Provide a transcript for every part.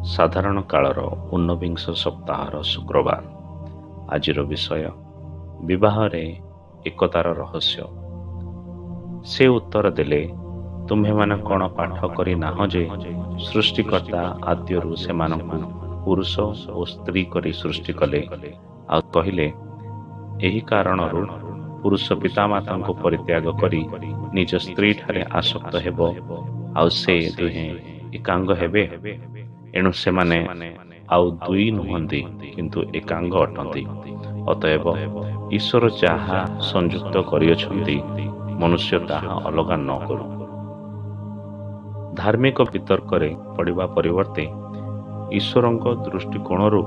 ସାଧାରଣ କାଳର ଊନବିଂଶ ସପ୍ତାହର ଶୁକ୍ରବାର। ଆଜିର ବିଷୟ ବିବାହରେ ଏକତାର ରହସ୍ୟ। ସେ ଉତ୍ତର ଦେଲେ, ତୁମ୍ଭେମାନେ କ'ଣ ପାଠ କରି ନାହଁ ଯେ ସୃଷ୍ଟିକର୍ତ୍ତା ଆଦ୍ୟରୁ ସେମାନଙ୍କୁ ପୁରୁଷ ଓ ସ୍ତ୍ରୀ କରି ସୃଷ୍ଟି କଲେ, ଆଉ କହିଲେ, ଏହି କାରଣରୁ ପୁରୁଷ ପିତାମାତାଙ୍କୁ ପରିତ୍ୟାଗ କରି ନିଜ ସ୍ତ୍ରୀଠାରେ ଆସକ୍ତ ହେବ, ଆଉ ସେ ଦୁହେଁ ଏକାଙ୍ଗ ହେବେ। ଏଣୁ ସେମାନେ ଆଉ ଦୁଇ ନୁହନ୍ତି, କିନ୍ତୁ ଏକାଙ୍ଗ ଅଟନ୍ତି। ଅତଏବ ଈଶ୍ୱର ଯାହା ସଂଯୁକ୍ତ କରିଅଛନ୍ତି, ମନୁଷ୍ୟ ତାହା ଅଲଗା ନ କରୁ। ଧାର୍ମିକ ବିତର୍କରେ ପଡ଼ିବା ପରିବର୍ତ୍ତେ ଈଶ୍ୱରଙ୍କ ଦୃଷ୍ଟିକୋଣରୁ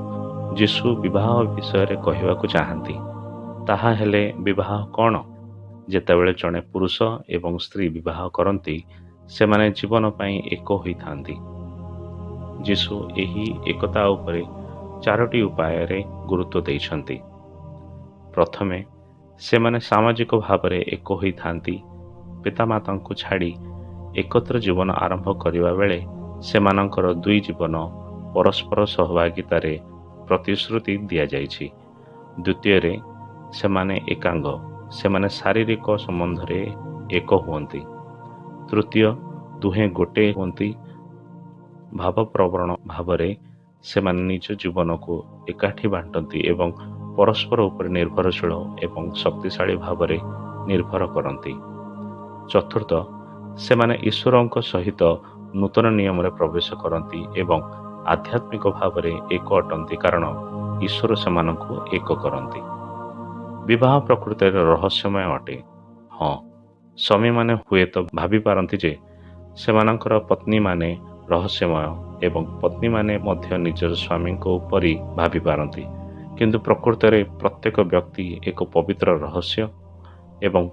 ଯୀଶୁ ବିବାହ ବିଷୟରେ କହିବାକୁ ଚାହାନ୍ତି। ତାହା ହେଲେ ବିବାହ କ'ଣ? ଯେତେବେଳେ ଜଣେ ପୁରୁଷ ଏବଂ ସ୍ତ୍ରୀ ବିବାହ କରନ୍ତି, ସେମାନେ ଜୀବନ ପାଇଁ ଏକ ହୋଇଥାନ୍ତି। ଯୀଶୁ ଏହି ଏକତା ଉପରେ 4ଟି ଉପାୟରେ ଗୁରୁତ୍ୱ ଦେଇଛନ୍ତି। ପ୍ରଥମେ, ସେମାନେ ସାମାଜିକ ଭାବରେ ଏକ ହୋଇଥାନ୍ତି। ପିତାମାତାଙ୍କୁ ଛାଡ଼ି ଏକତ୍ର ଜୀବନ ଆରମ୍ଭ କରିବା ବେଳେ ସେମାନଙ୍କର ଦୁଇ ଜୀବନ ପରସ୍ପର ସହଭାଗିତାରେ ପ୍ରତିଶ୍ରୁତି ଦିଆଯାଇଛି। ଦ୍ୱିତୀୟରେ, ସେମାନେ ଏକାଙ୍ଗ, ସେମାନେ ଶାରୀରିକ ସମ୍ବନ୍ଧରେ ଏକ ହୁଅନ୍ତି। ତୃତୀୟ, ଦୁହେଁ ଗୋଟେ ହୁଅନ୍ତି। ଭାବପ୍ରବଣ ଭାବରେ ସେମାନେ ନିଜ ଜୀବନକୁ ଏକାଠି ବାଣ୍ଟନ୍ତି ଏବଂ ପରସ୍ପର ଉପରେ ନିର୍ଭରଶୀଳ ଏବଂ ଶକ୍ତିଶାଳୀ ଭାବରେ ନିର୍ଭର କରନ୍ତି। ଚତୁର୍ଥ, ସେମାନେ ଈଶ୍ୱରଙ୍କ ସହିତ ନୂତନ ନିୟମରେ ପ୍ରବେଶ କରନ୍ତି ଏବଂ ଆଧ୍ୟାତ୍ମିକ ଭାବରେ ଏକ ଅଟନ୍ତି, କାରଣ ଈଶ୍ୱର ସେମାନଙ୍କୁ ଏକ କରନ୍ତି। ବିବାହ ପ୍ରକୃତରେ ରହସ୍ୟମୟ ଅଟେ। ହଁ, ସ୍ୱାମୀମାନେ ହୁଏତ ଭାବିପାରନ୍ତି ଯେ ସେମାନଙ୍କର ପତ୍ନୀମାନେ ରହସ୍ୟମୟ ଏବଂ ପତ୍ନୀମାନେ ମଧ୍ୟ ନିଜର ସ୍ୱାମୀଙ୍କ ପରି ଭାବିପାରନ୍ତି, କିନ୍ତୁ ପ୍ରକୃତରେ ପ୍ରତ୍ୟେକ ବ୍ୟକ୍ତି ଏକ ପବିତ୍ର ରହସ୍ୟ ଏବଂ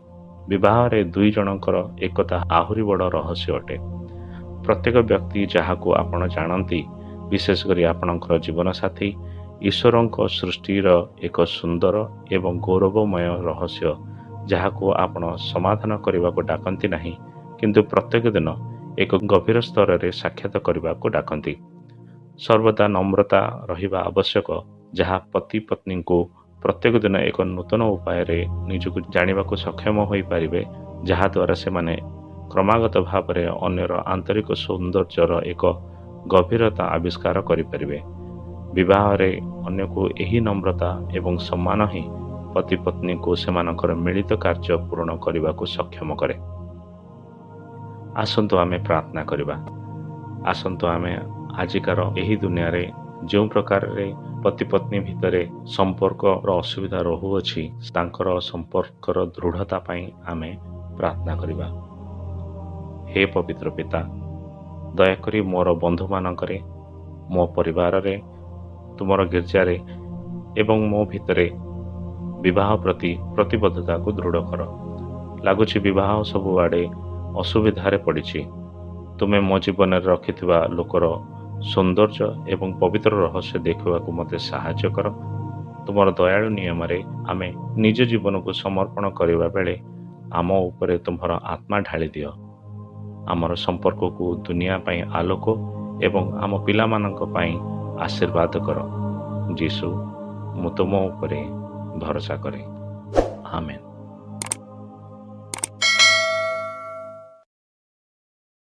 ବିବାହରେ ଦୁଇ ଜଣଙ୍କର ଏକତା ଆହୁରି ବଡ଼ ରହସ୍ୟ ଅଟେ। ପ୍ରତ୍ୟେକ ବ୍ୟକ୍ତି ଯାହାକୁ ଆପଣ ଜାଣନ୍ତି, ବିଶେଷ କରି ଆପଣଙ୍କର ଜୀବନସାଥୀ, ଈଶ୍ୱରଙ୍କ ସୃଷ୍ଟିର ଏକ ସୁନ୍ଦର ଏବଂ ଗୌରବମୟ ରହସ୍ୟ, ଯାହାକୁ ଆପଣ ସମାଧାନ କରିବାକୁ ଡାକନ୍ତି ନାହିଁ, କିନ୍ତୁ ପ୍ରତ୍ୟେକ ଦିନ ଏକ ଗଭୀର ସ୍ତରରେ ସାକ୍ଷାତ କରିବାକୁ ଡାକନ୍ତି। ସର୍ବଦା ନମ୍ରତା ରହିବା ଆବଶ୍ୟକ, ଯାହା ପତି ପତ୍ନୀଙ୍କୁ ପ୍ରତ୍ୟେକ ଦିନ ଏକ ନୂତନ ଉପାୟରେ ନିଜକୁ ଜାଣିବାକୁ ସକ୍ଷମ ହୋଇପାରିବେ, ଯାହାଦ୍ୱାରା ସେମାନେ କ୍ରମାଗତ ଭାବରେ ଅନ୍ୟର ଆନ୍ତରିକ ସୌନ୍ଦର୍ଯ୍ୟର ଏକ ଗଭୀରତା ଆବିଷ୍କାର କରିପାରିବେ। ବିବାହରେ ଅନ୍ୟକୁ ଏହି ନମ୍ରତା ଏବଂ ସମ୍ମାନ ହିଁ ପତି ପତ୍ନୀଙ୍କୁ ସେମାନଙ୍କର ମିଳିତ କାର୍ଯ୍ୟ ପୂରଣ କରିବାକୁ ସକ୍ଷମ କରେ। ଆସନ୍ତୁ ଆମେ ପ୍ରାର୍ଥନା କରିବା। ଆସନ୍ତୁ ଆମେ ଆଜିକାର ଏହି ଦୁନିଆରେ ଯେଉଁ ପ୍ରକାରରେ ପତି ପତ୍ନୀ ଭିତରେ ସମ୍ପର୍କର ଅସୁବିଧା ରହୁଅଛି, ତାଙ୍କର ସମ୍ପର୍କର ଦୃଢ଼ତା ପାଇଁ ଆମେ ପ୍ରାର୍ଥନା କରିବା। ହେ ପବିତ୍ର ପିତା, ଦୟାକରି ମୋର ବନ୍ଧୁମାନଙ୍କରେ, ମୋ ପରିବାରରେ, ତୁମର ଗିର୍ଜାରେ ଏବଂ ମୋ ଭିତରେ ବିବାହ ପ୍ରତି ପ୍ରତିବଦ୍ଧତାକୁ ଦୃଢ଼ କର। ଲାଗୁଛି ବିବାହ ସବୁଆଡ଼େ ଅସୁବିଧାରେ ପଡ଼ିଛି। ତୁମେ ମୋ ଜୀବନରେ ରଖିଥିବା ଲୋକର ସୌନ୍ଦର୍ଯ୍ୟ ଏବଂ ପବିତ୍ର ରହସ୍ୟ ଦେଖିବାକୁ ମୋତେ ସାହାଯ୍ୟ କର। ତୁମର ଦୟାଳୁ ନିୟମରେ ଆମେ ନିଜ ଜୀବନକୁ ସମର୍ପଣ କରିବା ବେଳେ ଆମ ଉପରେ ତୁମର ଆତ୍ମା ଢାଳି ଦିଅ। ଆମର ସମ୍ପର୍କକୁ ଦୁନିଆ ପାଇଁ ଆଲୋକ ଏବଂ ଆମ ପିଲାମାନଙ୍କ ପାଇଁ ଆଶୀର୍ବାଦ କର। ଯୀଶୁ, ମୁଁ ତୁମ ଉପରେ ଭରସା କରେ। ଆମେନ୍।